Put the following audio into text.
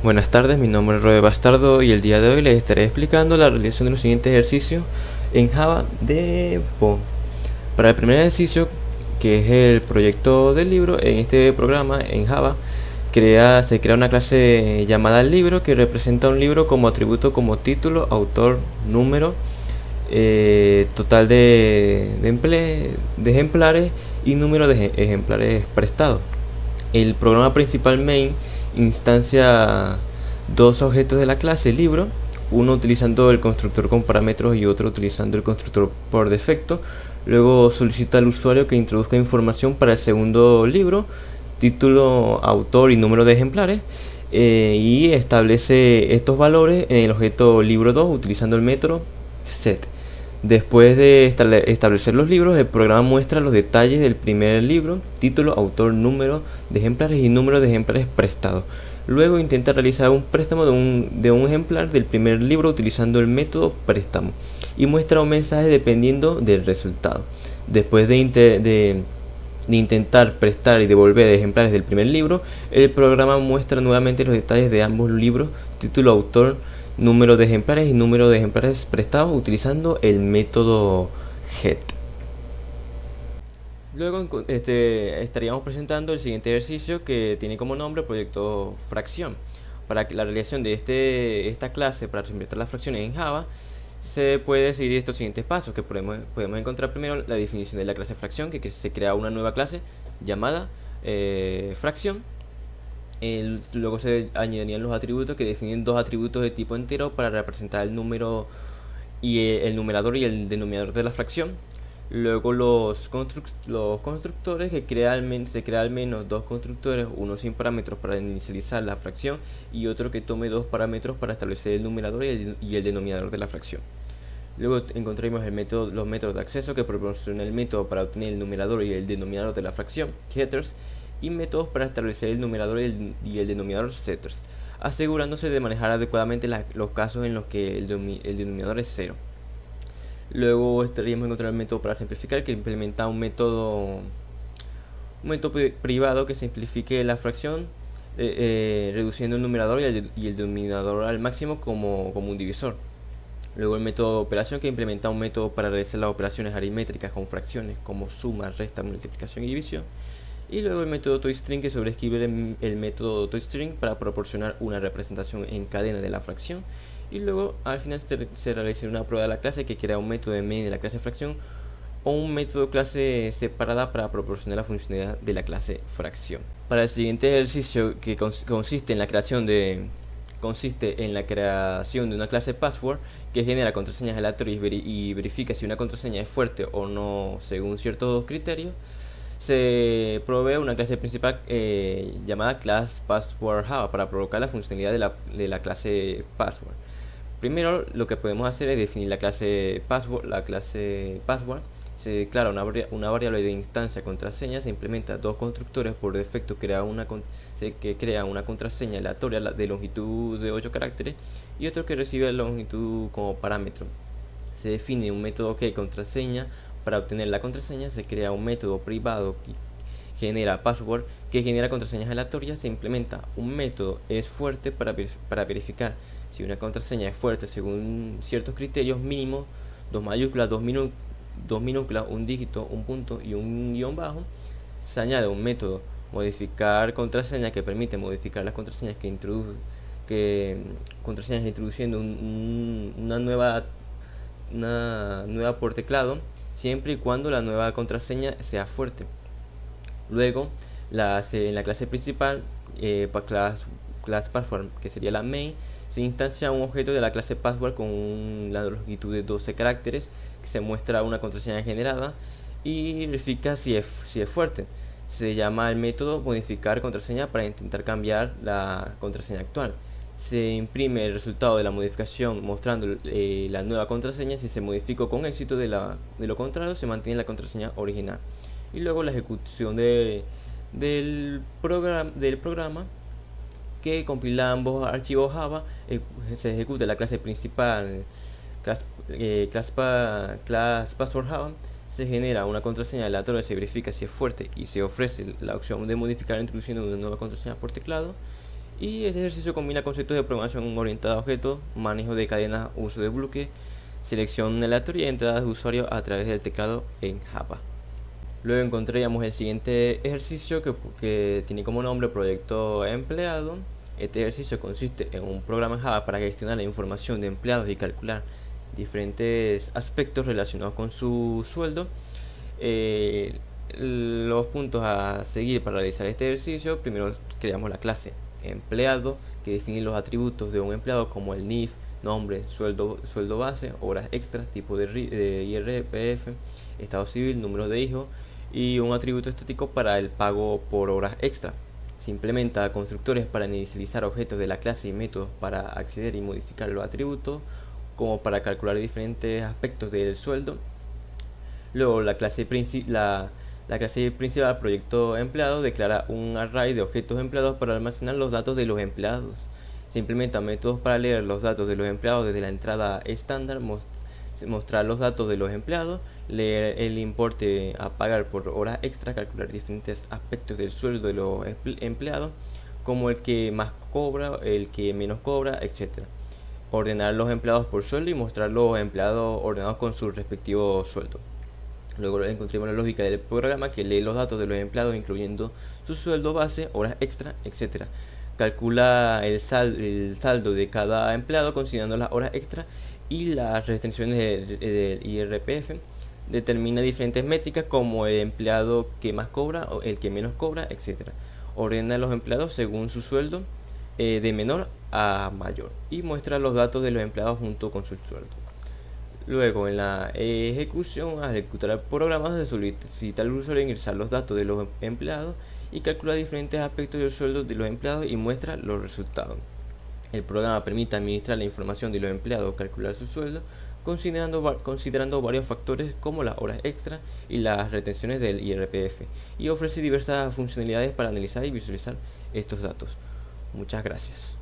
Buenas tardes, mi nombre es Roe Bastardo y el día de hoy les estaré explicando la realización de los siguientes ejercicios en Java de Bo. Para el primer ejercicio, que es el proyecto del libro, en este programa en Java se crea una clase llamada libro que representa un libro como atributo como título, autor, número, total de ejemplares y número de ejemplares prestados. El programa principal main instancia dos objetos de la clase libro, uno utilizando el constructor con parámetros y otro utilizando el constructor por defecto. Luego solicita al usuario que introduzca información para el segundo libro, título, autor y número de ejemplares, y establece estos valores en el objeto libro 2 utilizando el método set. Después de establecer los libros, el programa muestra los detalles del primer libro, título, autor, número de ejemplares y número de ejemplares prestados. Luego intenta realizar un préstamo de un ejemplar del primer libro utilizando el método préstamo y muestra un mensaje dependiendo del resultado. Después de intentar prestar y devolver ejemplares del primer libro, el programa muestra nuevamente los detalles de ambos libros, título, autor, número de ejemplares y número de ejemplares prestados utilizando el método get. Luego estaríamos presentando el siguiente ejercicio que tiene como nombre proyecto fracción. Para la realización de esta clase para representar las fracciones en Java se puede seguir estos siguientes pasos que podemos encontrar. Primero la definición de la clase fracción, que se crea una nueva clase llamada fracción. Luego se añadirían los atributos que definen dos atributos de tipo entero para representar el número y el numerador y el denominador de la fracción. Luego los constructores que se crea al menos dos constructores, uno sin parámetros para inicializar la fracción y otro que tome dos parámetros para establecer el numerador y el denominador de la fracción. Luego encontramos los métodos de acceso que proporciona el método para obtener el numerador y el denominador de la fracción, getters, y métodos para establecer el numerador y el denominador, setters, asegurándose de manejar adecuadamente los casos en los que el denominador es 0. Luego estaríamos encontrando el método para simplificar, que implementa un método privado que simplifique la fracción, reduciendo el numerador y el denominador al máximo como un divisor. Luego el método de operación, que implementa un método para realizar las operaciones aritméticas con fracciones como suma, resta, multiplicación y división. Y luego el método toString, que sobreescribe el método toString para proporcionar una representación en cadena de la fracción. Y luego al final se realiza una prueba de la clase que crea un método de main de la clase fracción o un método clase separada para proporcionar la funcionalidad de la clase fracción. Para el siguiente ejercicio, que consiste en la creación de una clase password que genera contraseñas aleatorias y verifica si una contraseña es fuerte o no según ciertos criterios, se provee una clase principal llamada class password Java para provocar la funcionalidad de la clase password. Primero lo que podemos hacer es definir la clase password. Se declara una variable de instancia contraseña, se implementa dos constructores por defecto, que crea una contraseña aleatoria de longitud de 8 caracteres y otro que recibe la longitud como parámetro. Se define un método que contraseña. Para obtener la contraseña se crea un método privado que genera password, que genera contraseñas aleatorias. Se implementa un método es fuerte para verificar si una contraseña es fuerte según ciertos criterios mínimos, dos mayúsculas, dos minúsculas, un dígito, un punto y un guión bajo. Se añade un método modificar contraseña, que permite modificar las contraseñas introduciendo una nueva por teclado, siempre y cuando la nueva contraseña sea fuerte. Luego en la clase principal, class password, que sería la main, se instancia un objeto de la clase password con la longitud de 12 caracteres, que se muestra una contraseña generada y verifica si es fuerte. Se llama el método modificar contraseña para intentar cambiar la contraseña actual. Se imprime el resultado de la modificación mostrando la nueva contraseña. Si se modificó con éxito, de lo contrario se mantiene la contraseña original. Y luego la ejecución del programa que compila ambos archivos Java. Se ejecuta la clase principal, class password Java. Se genera una contraseña aleatoria, se verifica si es fuerte y se ofrece la opción de modificar introduciendo una nueva contraseña por teclado. Y este ejercicio combina conceptos de programación orientada a objetos, manejo de cadenas, uso de bloques, selección aleatoria y entradas de usuario a través del teclado en Java. Luego encontraríamos el siguiente ejercicio que tiene como nombre proyecto empleado. Este ejercicio consiste en un programa en Java para gestionar la información de empleados y calcular diferentes aspectos relacionados con su sueldo. Los puntos a seguir para realizar este ejercicio: primero creamos la clase empleado, que define los atributos de un empleado como el NIF, nombre, sueldo base, horas extras, tipo de IRPF, estado civil, número de hijos, y un atributo estático para el pago por horas extra. Se implementa constructores para inicializar objetos de la clase y métodos para acceder y modificar los atributos, como para calcular diferentes aspectos del sueldo. Luego la clase principal, proyecto empleado, declara un array de objetos empleados para almacenar los datos de los empleados. Se implementan métodos para leer los datos de los empleados desde la entrada estándar, mostrar los datos de los empleados, leer el importe a pagar por horas extra, calcular diferentes aspectos del sueldo de los empleados, como el que más cobra, el que menos cobra, etc. Ordenar los empleados por sueldo y mostrar los empleados ordenados con su respectivo sueldo. Luego encontramos la lógica del programa, que lee los datos de los empleados incluyendo su sueldo base, horas extra, etc. Calcula el saldo de cada empleado considerando las horas extra y las restricciones del IRPF. Determina diferentes métricas como el empleado que más cobra o el que menos cobra, etc. Ordena a los empleados según su sueldo, de menor a mayor, y muestra los datos de los empleados junto con su sueldo. Luego, en la ejecución, al ejecutar el programa, se solicita al usuario ingresar los datos de los empleados y calcula diferentes aspectos del sueldo de los empleados y muestra los resultados. El programa permite administrar la información de los empleados, calcular su sueldo, considerando varios factores como las horas extra y las retenciones del IRPF, y ofrece diversas funcionalidades para analizar y visualizar estos datos. Muchas gracias.